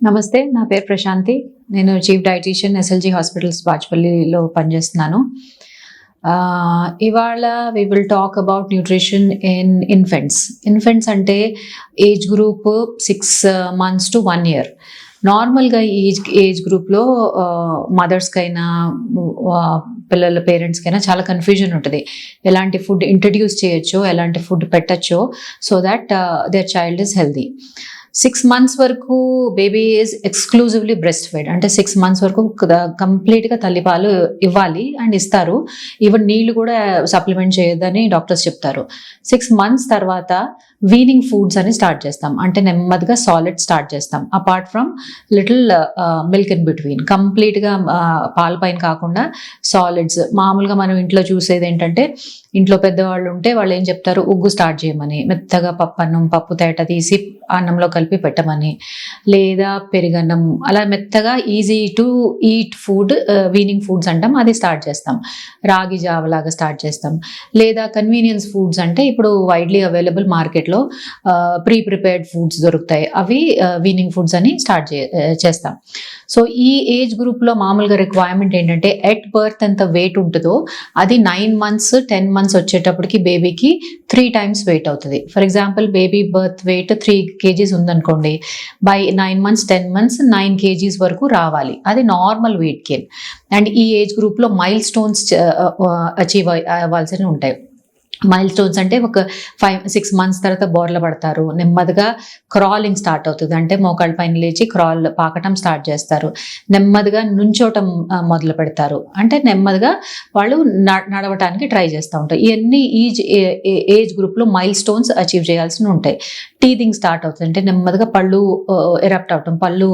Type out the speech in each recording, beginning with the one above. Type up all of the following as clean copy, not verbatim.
నమస్తే, నా పేరు ప్రశాంతి. నేను చీఫ్ డైటీషియన్ ఎస్ఎల్జీ హాస్పిటల్స్ బాచ్పల్లిలో పనిచేస్తున్నాను. ఇవాళ we will talk about nutrition in infants. Infants అంటే age group 6 months to 1 year. నార్మల్గా ఈ ఏజ్ గ్రూప్లో మదర్స్కైనా పిల్లల పేరెంట్స్కైనా చాలా కన్ఫ్యూజన్ ఉంటుంది. ఎలాంటి ఫుడ్ ఇంట్రడ్యూస్ చేయొచ్చో, ఎలాంటి ఫుడ్ పెట్టచ్చో so that their child is healthy. 6 months వరకు baby is exclusively breast fed. అంటే 6 months వరకు కంప్లీట్గా తల్లిపాలు ఇవ్వాలి అండ్ ఇస్తారు. ఈవెన్ నీళ్లు కూడా సప్లిమెంట్ చేయొద్దని డాక్టర్స్ చెప్తారు. 6 months తర్వాత వీనింగ్ ఫుడ్స్ అని స్టార్ట్ చేస్తాం. అంటే నెమ్మదిగా సాలిడ్ స్టార్ట్ చేస్తాం. Apart from little milk in between. కంప్లీట్గా పాల పైన కాకుండా సాలిడ్స్. మామూలుగా మనం ఇంట్లో చూసేది ఏంటంటే, ఇంట్లో పెద్దవాళ్ళు ఉంటే వాళ్ళు ఏం చెప్తారు, ఉగ్గు స్టార్ట్ చేయమని, మెత్తగా పప్పు తేట తీసి అన్నంలో కలిపి పెట్టమని, లేదా పెరుగన్నం, అలా మెత్తగా easy to eat food weaning foods అంటాం, అది స్టార్ట్ చేస్తాం. రాగి జావలాగా స్టార్ట్ చేస్తాం. లేదా కన్వీనియన్స్ ఫుడ్స్ అంటే ఇప్పుడు వైడ్లీ అవైలబుల్ మార్కెట్లో ప్రీ ప్రిపేర్డ్ ఫుడ్స్ దొరుకుతాయి, అవి వీనింగ్ ఫుడ్స్ అని స్టార్ట్ చేస్తాం. సో ఈ ఏజ్ గ్రూప్లో మామూలుగా రిక్వైర్మెంట్ ఏంటంటే, ఎట్ బర్త్ ఎంత వెయిట్ ఉంటుందో అది 9 months 10 months వచ్చేటప్పటికి బేబీకి 3 times వెయిట్ అవుతుంది. For example, baby birth weight 3 kgs ఉందనుకోండి, బై 9 months 10 months 9 kgs వరకు రావాలి. అది నార్మల్ వెయిట్ గెయిన్. అండ్ ఈ ఏజ్ గ్రూప్లో మైల్ స్టోన్స్ అచీవ్ అవ్వాల్సి ఉంటాయి. మైల్ స్టోన్స్ అంటే ఒక 5-6 months తర్వాత బోర్ల పడతారు. నెమ్మదిగా క్రాలింగ్ స్టార్ట్ అవుతుంది. అంటే మోకాళ్ళ పైన లేచి పాకటం స్టార్ట్ చేస్తారు. నెమ్మదిగా నుంచోటం మొదలు పెడతారు. అంటే నెమ్మదిగా వాళ్ళు నడవటానికి ట్రై చేస్తూ ఉంటారు. ఇవన్నీ ఏజ్ గ్రూప్లో మైల్ స్టోన్స్ అచీవ్ చేయాల్సి ఉంటాయి. టీథింగ్ స్టార్ట్ అవుతుంది. అంటే నెమ్మదిగా పళ్ళు ఎరప్ట్ అవటం, పళ్ళు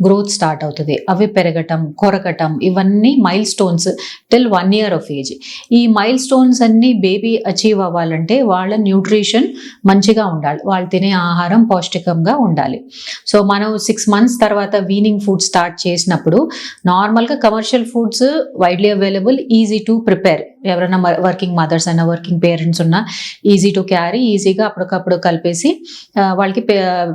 గ్రోత్ స్టార్ట్ అవుతుంది. అవి పెరగటం, కొరకటం, ఇవన్నీ mile stones till 1 year of age. ఈ మైల్ స్టోన్స్ అన్ని బేబీ అచీవ్ అవ్వాలంటే వాళ్ళ న్యూట్రిషన్ మంచిగా ఉండాలి, వాళ్ళు తినే ఆహారం పౌష్టికంగా ఉండాలి. సో మనం 6 months తర్వాత వీనింగ్ ఫుడ్ స్టార్ట్ చేసినప్పుడు నార్మల్గా commercial foods widely available, easy to prepare. ఎవరైనా వర్కింగ్ మదర్స్ అయినా వర్కింగ్ పేరెంట్స్ ఉన్నా ఈజీ టు క్యారీ, ఈజీగా అప్పటికప్పుడు కలిపేసి వాళ్ళకి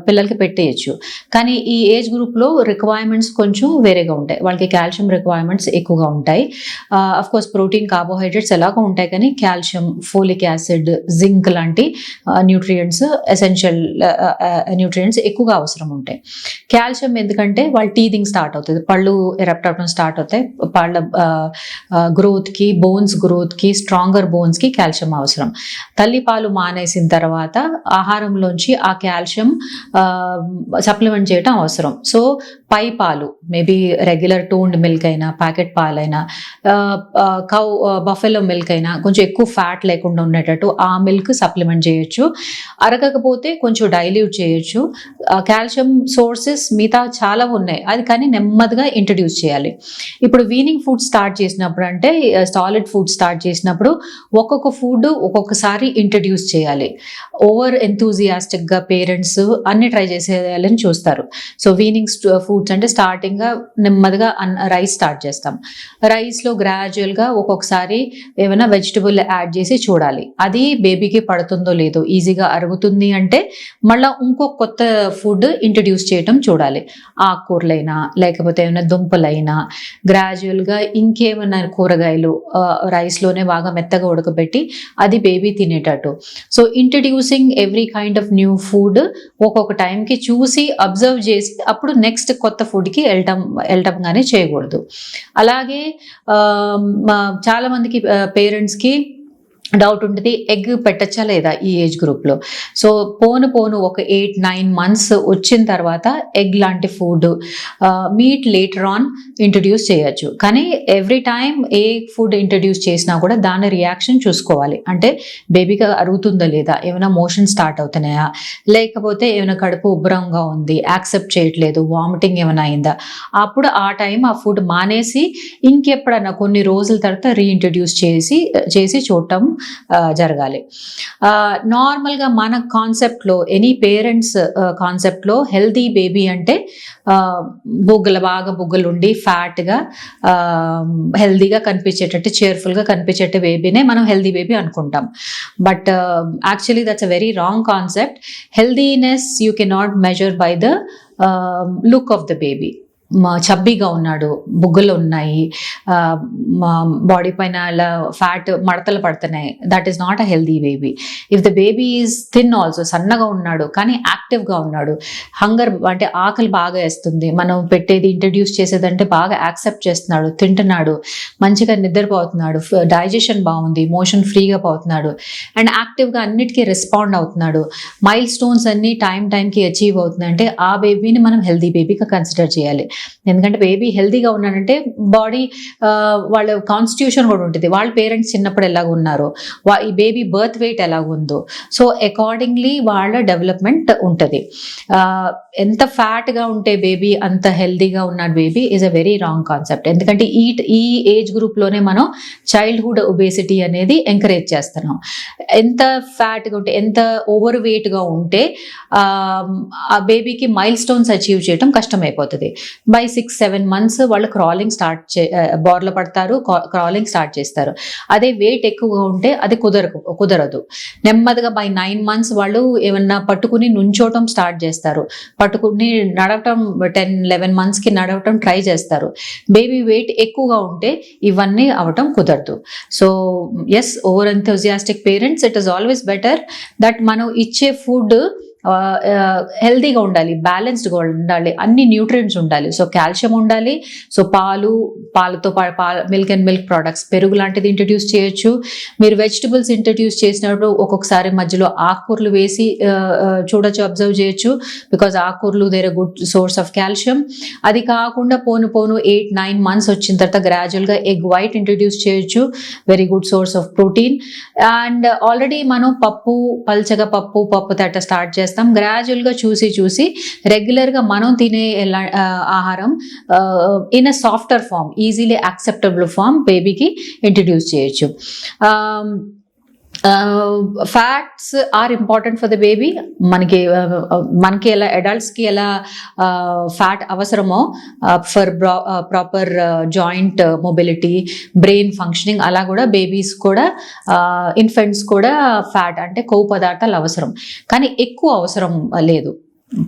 పిల్లలకి పెట్టేయచ్చు. కానీ ఈ ఏజ్ గ్రూప్లో రిక్వైర్మెంట్స్ కొంచెం వేరేగా ఉంటాయి. వాళ్ళకి కాల్షియం రిక్వైర్మెంట్స్ ఎక్కువగా ఉంటాయి. అఫ్కోర్స్ ప్రోటీన్, కార్బోహైడ్రేట్స్ ఎలాగో ఉంటాయి, కానీ కాల్షియం, ఫోలిక్ యాసిడ్, జింక్ లాంటి న్యూట్రియంట్స్, ఎసెన్షియల్ న్యూట్రియంట్స్ ఎక్కువగా అవసరం ఉంటాయి. కాల్షియం ఎందుకంటే వాళ్ళ టీథింగ్ స్టార్ట్ అవుతుంది, పళ్ళు ఎరప్ట్ అవడం స్టార్ట్ అవుతాయి. పళ్ళ గ్రోత్కి, బోన్స్ గ్రోత్కి, స్ట్రాంగర్ బోన్స్కి కాల్షియం అవసరం. తల్లిపాలు మానేసిన తర్వాత ఆహారంలోంచి ఆ కాల్షియం సప్లిమెంట్ చేయడం అవసరం. సో పై పాలు, మేబీ రెగ్యులర్ టోన్డ్ మిల్క్ అయినా, ప్యాకెట్ పాలైనా, కౌ బఫెలో మిల్క్ అయినా కొంచెం ఎక్కువ ఫ్యాట్ లేకుండా ఉండేటట్టు ఆ మిల్క్ సప్లిమెంట్ చేయొచ్చు. అరగకపోతే కొంచెం డైల్యూట్ చేయొచ్చు. కాల్షియం సోర్సెస్ మిగతా చాలా ఉన్నాయి, అది కానీ నెమ్మదిగా ఇంట్రడ్యూస్ చేయాలి. ఇప్పుడు వీనింగ్ ఫుడ్ స్టార్ట్ చేసినప్పుడు, అంటే సాలిడ్ ఫుడ్ స్టార్ట్ చేసినప్పుడు ఒక్కొక్క ఫుడ్ ఒక్కొక్కసారి ఇంట్రడ్యూస్ చేయాలి. ఓవర్ ఎంతూజియాస్టిక్గా పేరెంట్స్ అన్ని ట్రై చేసేయాలని చూస్తారు. సో వీనింగ్ ఫుడ్స్ అంటే స్టార్టింగ్గా నెమ్మదిగా రైస్ స్టార్ట్ చేస్తాం. రైస్లో గ్రాడ్యువల్గా ఒక్కొక్కసారి ఏమైనా వెజిటబుల్ యాడ్ చేసి చూడాలి. అది బేబీకి పడుతుందో లేదో, ఈజీగా అరుగుతుంది అంటే మళ్ళీ ఇంకో కొత్త ఫుడ్ ఇంట్రడ్యూస్ చేయటం చూడాలి. ఆకుకూరలైనా, లేకపోతే ఏమైనా దుంపలైనా, గ్రాడ్యువల్గా ఇంకేమైనా కూరగాయలు రైస్లోనే బాగా మెత్తగా ఉడకబెట్టి అది బేబీ తినేటట్టు. So introducing every kind of new food ఒక్కొక్క టైంకి చూసి అబ్జర్వ్ చేసి అప్పుడు నెక్స్ట్ కొత్త ఫుడ్కి వెళ్ళటం కానీ చేయకూడదు. అలాగే చాలా మందికి పేరెంట్స్కి డౌట్ ఉంటుంది, ఎగ్ పెట్టచ్చా లేదా ఈ ఏజ్ గ్రూప్లో. సో పోను ఒక 8-9 months వచ్చిన తర్వాత ఎగ్ లాంటి food, meet later on introduce చేయొచ్చు. కానీ ఎవ్రీ టైం ఏ ఫుడ్ ఇంట్రడ్యూస్ చేసినా కూడా దాని రియాక్షన్ చూసుకోవాలి. అంటే బేబీకి అరుగుతుందా లేదా, ఏమైనా మోషన్ స్టార్ట్ అవుతున్నాయా, లేకపోతే ఏమైనా కడుపు ఉబ్బరంగా ఉంది, యాక్సెప్ట్ చేయట్లేదు, వామిటింగ్ ఏమైనా అయిందా, అప్పుడు ఆ టైం ఆ ఫుడ్ మానేసి ఇంకెప్పుడన్నా కొన్ని రోజుల తర్వాత రీఇంట్రడ్యూస్ చేసి చూడటం జరగాలి. నార్మల్గా మన కాన్సెప్ట్లో, ఎనీ పేరెంట్స్ కాన్సెప్ట్లో హెల్తీ బేబీ అంటే బాగా బుగ్గలు ఉండి ఫ్యాట్గా హెల్దీగా కనిపించేటట్టు, చేర్ఫుల్గా కనిపించేట బేబీనే మనం హెల్దీ బేబీ అనుకుంటాం. But actually that's a very wrong concept. Healthiness you cannot measure by the look of the baby. చబ్బీగా ఉన్నాడు, బుగ్గలు ఉన్నాయి, బాడీ పైన అలా ఫ్యాట్ మడతలు పడుతున్నాయి, that is not a healthy baby. If the baby is thin also, సన్నగా ఉన్నాడు కానీ యాక్టివ్గా ఉన్నాడు, హంగర్ అంటే ఆకలి బాగా వేస్తుంది, మనం పెట్టేది ఇంట్రడ్యూస్ చేసేదంటే బాగా యాక్సెప్ట్ చేస్తున్నాడు, తింటున్నాడు, మంచిగా నిద్రపోతున్నాడు, డైజెషన్ బాగుంది, మోషన్ ఫ్రీగా పోతున్నాడు అండ్ యాక్టివ్గా అన్నిటికీ రెస్పాండ్ అవుతున్నాడు, మైల్ స్టోన్స్ అన్ని టైంకి అచీవ్ అవుతుంది అంటే ఆ బేబీని మనం హెల్దీ బేబీగా కన్సిడర్ చేయాలి. ఎందుకంటే బేబీ హెల్దీగా ఉన్నాడంటే బాడీ వాళ్ళ కాన్స్టిట్యూషన్ కూడా ఉంటుంది, వాళ్ళ పేరెంట్స్ చిన్నప్పుడు ఎలాగ ఉన్నారో, ఈ బేబీ బర్త్ వెయిట్ ఎలాగ ఉందో, సో అకార్డింగ్లీ వాళ్ళ డెవలప్మెంట్ ఉంటుంది. ఎంత ఫ్యాట్గా ఉంటే బేబీ అంత హెల్దీగా ఉన్న baby is a very wrong concept. ఎందుకంటే ఈ ఏజ్ గ్రూప్లోనే మనం చైల్డ్హుడ్ ఒబేసిటీ అనేది ఎంకరేజ్ చేస్తున్నాం. ఎంత ఫ్యాట్గా ఉంటే, ఎంత ఓవర్ వెయిట్గా ఉంటే ఆ బేబీకి మైల్ స్టోన్స్ అచీవ్ చేయడం కష్టమైపోతుంది. బై 6-7 months వాళ్ళు క్రాలింగ్ బోర్ల పడతారు, క్రాలింగ్ స్టార్ట్ చేస్తారు. అదే వెయిట్ ఎక్కువగా ఉంటే అది కుదరదు. నెమ్మదిగా బై 9 months వాళ్ళు ఏమన్నా పట్టుకుని నుంచోటం స్టార్ట్ చేస్తారు, పట్టుకుని నడవటం 10-11 monthsకి నడవటం ట్రై చేస్తారు. బేబీ వెయిట్ ఎక్కువగా ఉంటే ఇవన్నీ అవటం కుదరదు. So yes, over enthusiastic parents, it is always better that మనం ఇచ్చే ఫుడ్ హెల్దీగా ఉండాలి, బ్యాలెన్స్డ్గా ఉండాలి, అన్ని న్యూట్రియంట్స్ ఉండాలి. సో కాల్షియం ఉండాలి, సో పాలతో మిల్క్ అండ్ మిల్క్ ప్రోడక్ట్స్, పెరుగు లాంటిది ఇంట్రడ్యూస్ చేయొచ్చు. మీరు వెజిటబుల్స్ ఇంట్రడ్యూస్ చేసినప్పుడు ఒక్కొక్కసారి మధ్యలో ఆకుకూరలు వేసి చూడొచ్చు, అబ్జర్వ్ చేయొచ్చు, బికాజ్ ఆకుకూరలు they're a good source of calcium. అది కాకుండా పోను 8-9 months వచ్చిన తర్వాత గ్రాడ్యువల్గా ఎగ్ వైట్ ఇంట్రడ్యూస్ చేయొచ్చు, very good source of protein. And already మనం పల్చగా పప్పు తట్ట స్టార్ట్ చేస్తాం. గ్రాడ్యువల్గా చూసి రెగ్యులర్గా మనం తినే ఆహారం in a softer form, easily acceptable form బేబీకి ఇంట్రడ్యూస్ చేయొచ్చు. Fats are important for the baby. మనకి ఎలా అడల్ట్స్కి ఎలా ఫ్యాట్ అవసరమో for proper joint mobility, brain functioning, అలా కూడా బేబీస్ కూడా ఇన్ఫెంట్స్ కూడా ఫ్యాట్ అంటే కొవ్వు పదార్థాలు అవసరం, కానీ ఎక్కువ అవసరం లేదు.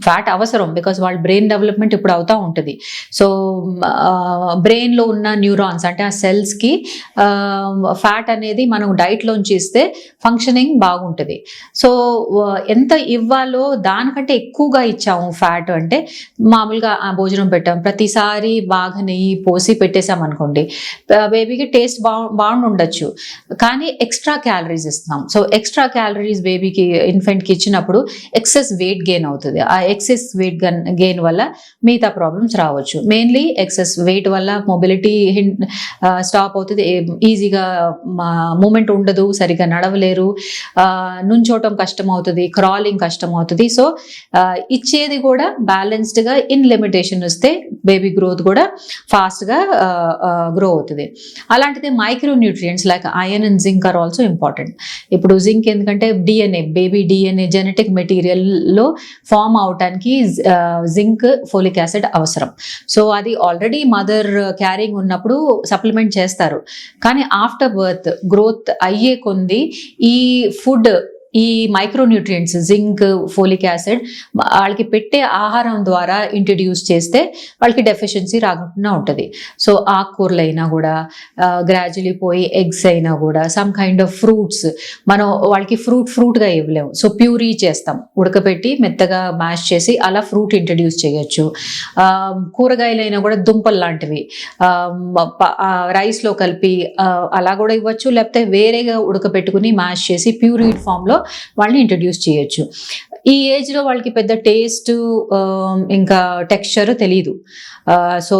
ఫ్యాట్ అవసరం బికాస్ వాళ్ళ బ్రెయిన్ డెవలప్మెంట్ ఇప్పుడు అవుతూ ఉంటుంది. సో బ్రెయిన్లో ఉన్న న్యూరాన్స్ అంటే ఆ సెల్స్కి ఫ్యాట్ అనేది మనం డైట్లోంచి ఇస్తే ఫంక్షనింగ్ బాగుంటుంది. సో ఎంత ఇవ్వాలో దానికంటే ఎక్కువగా ఇచ్చాము ఫ్యాట్ అంటే, మామూలుగా భోజనం పెట్టాం ప్రతిసారి బాగా నెయ్యి పోసి పెట్టేసాం అనుకోండి, బేబీకి టేస్ట్ బాగుండి ఉండొచ్చు, కానీ ఎక్స్ట్రా క్యాలరీస్ ఇస్తున్నాం. సో ఎక్స్ట్రా క్యాలరీస్ బేబీకి ఇన్ఫెంట్కి ఇచ్చినప్పుడు ఎక్సెస్ వెయిట్ గెయిన్ అవుతుంది. ఆ ఎక్సెస్ వెయిట్ గెయిన్ వల్ల మిగతా ప్రాబ్లమ్స్ రావచ్చు. మెయిన్లీ ఎక్సెస్ వెయిట్ వల్ల మొబిలిటీ స్టాప్ అవుతుంది, ఈజీగా మూమెంట్ ఉండదు, సరిగా నడవలేరు, నుంచోటం కష్టం అవుతుంది, క్రాలింగ్ కష్టం అవుతుంది. సో ఇచ్చేది కూడా బ్యాలెన్స్డ్గా ఇన్ లిమిటేషన్ ఇస్తే బేబీ గ్రోత్ కూడా ఫాస్ట్గా గ్రో అవుతుంది. అలాంటిది micro nutrients like iron and zinc are also important. ఇప్పుడు జింక్ ఎందుకంటే బేబీ డిఎన్ఏ జెనెటిక్ మెటీరియల్లో ఫామ్ అవటానికి జింక్, ఫోలిక్ యాసిడ్ అవసరం. సో అది ఆల్రెడీ మదర్ క్యారింగ్ ఉన్నప్పుడు సప్లిమెంట్ చేస్తారు, కానీ ఆఫ్టర్ బర్త్ గ్రోత్ అయ్యే కొంది ఈ ఫుడ్, ఈ మైక్రోన్యూట్రియంట్స్ జింక్, ఫోలిక్ యాసిడ్ వాళ్ళకి పెట్టే ఆహారం ద్వారా ఇంట్రడ్యూస్ చేస్తే వాళ్ళకి డెఫిషియన్సీ రాకుండా ఉంటుంది. సో ఆకుకూరలు అయినా కూడా గ్రాడ్యువలీ పోయి ఎగ్స్ అయినా కూడా సమ్ కైండ్ ఆఫ్ ఫ్రూట్స్, మనం వాళ్ళకి ఫ్రూట్గా ఇవ్వలేము, సో ప్యూరీ చేస్తాం, ఉడకబెట్టి మెత్తగా మ్యాష్ చేసి అలా ఫ్రూట్ ఇంట్రడ్యూస్ చేయొచ్చు. కూరగాయలైనా కూడా దుంపలు లాంటివి రైస్లో కలిపి అలా కూడా ఇవ్వచ్చు, లేకపోతే వేరేగా ఉడకబెట్టుకుని మ్యాష్ చేసి ప్యూరీడ్ ఫామ్లో వాళ్ళని ఇంట్రడ్యూస్ చేయొచ్చు. ఈ ఏజ్లో వాళ్ళకి పెద్ద టేస్ట్ ఇంకా టెక్స్చర్ తెలీదు. సో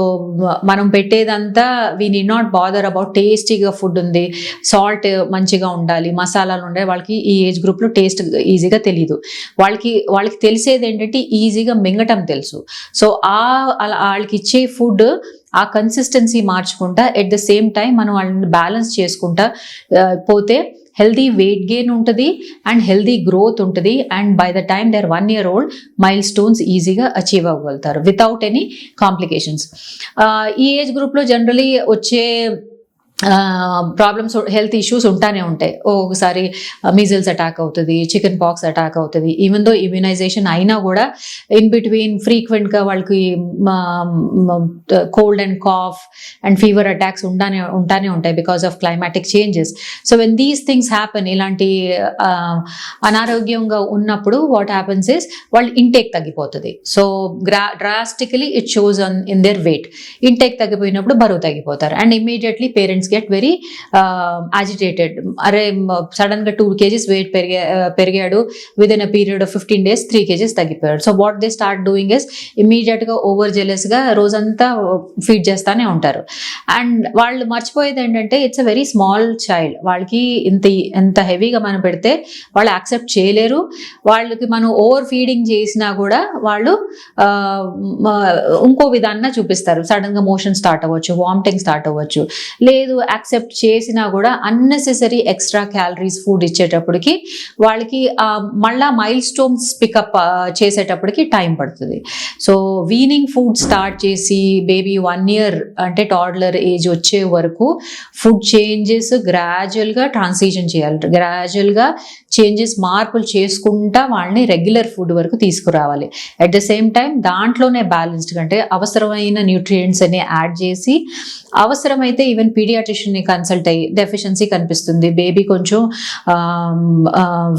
మనం పెట్టేదంతా we need not bother about టేస్టీగా ఫుడ్ ఉంది, సాల్ట్ మంచిగా ఉండాలి, మసాలాలు ఉండాలి, వాళ్ళకి ఈ ఏజ్ గ్రూప్లో టేస్ట్ ఈజీగా తెలీదు. వాళ్ళకి తెలిసేది ఏంటంటే ఈజీగా మింగటం తెలుసు. సో వాళ్ళకి ఇచ్చే ఫుడ్ ఆ కన్సిస్టెన్సీ మార్చుకుంటా ఎట్ ద సేమ్ టైం మనం వాళ్ళని బ్యాలెన్స్ చేసుకుంటా పోతే హెల్దీ వెయిట్ గెయిన్ ఉంటుంది అండ్ హెల్దీ గ్రోత్ ఉంటుంది. And by the time they are 1 year old milestones ఈజీగా అచీవ్ అవ్వగలుగుతారు వితౌట్ ఎనీ కాంప్లికేషన్స్. ఈ ఏజ్ గ్రూప్లో జనరలీ వచ్చే ప్రాబ్లమ్స్ హెల్త్ ఇష్యూస్ ఉంటానే ఉంటాయి. ఒకసారి మీజిల్స్ అటాక్ అవుతుంది, చికెన్ పాక్స్ అటాక్ అవుతుంది. ఈవెన్ దో ఇమ్యునైజేషన్ అయినా కూడా ఇన్ బిట్వీన్ ఫ్రీక్వెంట్గా వాళ్ళకి cold and cough and fever attacks ఉంటానే ఉంటాయి because of climatic changes. So when these things happen, ఇలాంటి అనారోగ్యంగా ఉన్నప్పుడు వాట్ హ్యాపన్స్ ఇస్ వాళ్ళ ఇంటేక్ తగ్గిపోతుంది. So drastically it shows in their weight. Intake తగ్గిపోయినప్పుడు బరువు తగ్గిపోతారు and immediately parents get very agitated. అరే సడన్ గా 2 kgs వెయిట్ పెరిగాడు, within a period of 15 days 3 kgs తగ్గిపోయాడు. So what they start doing is immediate గా over jealous గా రోజంతా ఫీడ్ చేస్తానే ఉంటారు. అండ్ వాళ్ళు మర్చిపోయేది ఏంటంటే it's a very small child. వాళ్ళకి ఎంత హెవీగా మనం పెడితే వాళ్ళు యాక్సెప్ట్ చేయలేరు. వాళ్ళకి మనం ఓవర్ ఫీడింగ్ చేసినా కూడా వాళ్ళు ఇంకో విధానం చూపిస్తారు. సడన్ గా మోషన్ స్టార్ట్ అవ్వచ్చు, వామిటింగ్ స్టార్ట్ అవ్వచ్చు. లేదు యాక్సెప్ట్ చేసినా కూడా అన్నెసెసరీ ఎక్స్ట్రా క్యాలరీస్ ఫుడ్ ఇచ్చేటప్పటికి వాళ్ళకి మళ్ళా మైల్ స్టోన్స్ పికప్ చేసేటప్పటికి టైం పడుతుంది. సో వీనింగ్ ఫుడ్ స్టార్ట్ చేసి బేబీ 1 year అంటే టాడ్లర్ ఏజ్ వచ్చే వరకు ఫుడ్ చేంజెస్ గ్రాడ్యువల్గా ట్రాన్సిషన్ చేయాలి. గ్రాడ్యువల్గా చేంజెస్ మార్పులు చేసుకుంటా వాళ్ళని రెగ్యులర్ ఫుడ్ వరకు తీసుకురావాలి. అట్ ద సేమ్ టైం దాంట్లోనే బ్యాలెన్స్డ్ అంటే అవసరమైన న్యూట్రియంట్స్ అని యాడ్ చేసి, అవసరమైతే ఈవెన్ పీడియాట్రిషియన్ని కన్సల్ట్ అయ్యి డెఫిషియన్సీ కనిపిస్తుంది, బేబీ కొంచెం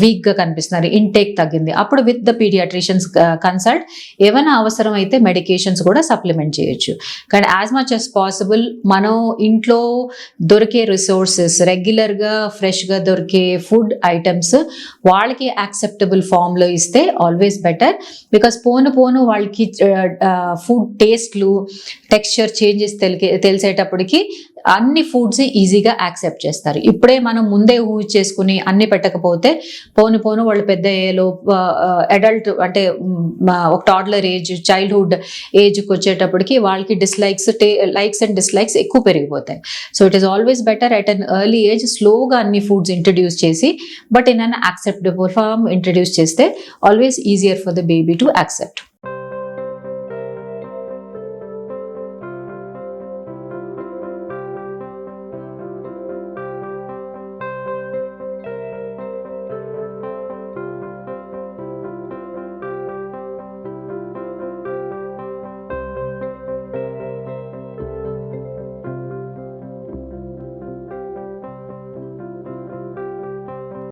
వీక్గా కనిపిస్తున్నారు, ఇంటేక్ తగ్గింది, అప్పుడు విత్ ద పీడియాట్రిషియన్స్ కన్సల్ట్ ఏమైనా అవసరం అయితే మెడికేషన్స్ కూడా సప్లిమెంట్ చేయొచ్చు. కానీ యాజ్ మచ్ యాజ్ పాసిబుల్ మనం ఇంట్లో దొరికే రిసోర్సెస్, రెగ్యులర్గా ఫ్రెష్గా దొరికే ఫుడ్ ఐటమ్స్ వాళ్ళకి యాక్సెప్టబుల్ ఫామ్లో ఇస్తే ఆల్వేస్ బెటర్. బికాస్ పోను వాళ్ళకి ఫుడ్ టేస్ట్లు, టెక్స్చర్ చేంజెస్ తెలిసేటప్పటికి అన్ని ఫుడ్స్ ఈజీగా యాక్సెప్ట్ చేస్తారు. ఇప్పుడే మనం ముందే ఊహ చేసుకుని అన్ని పెట్టకపోతే పోను వాళ్ళు పెద్ద ఏలో అడల్ట్ అంటే ఒక టాడ్లర్ ఏజ్, చైల్డ్హుడ్ ఏజ్కి వచ్చేటప్పటికి వాళ్ళకి లైక్స్ అండ్ డిస్లైక్స్ ఎక్కువ పెరిగిపోతాయి. So it is always better at an early age స్లోగా అన్ని ఫుడ్స్ ఇంట్రడ్యూస్ చేసి but in an acceptable form introduce చేస్తే always easier for the baby to accept.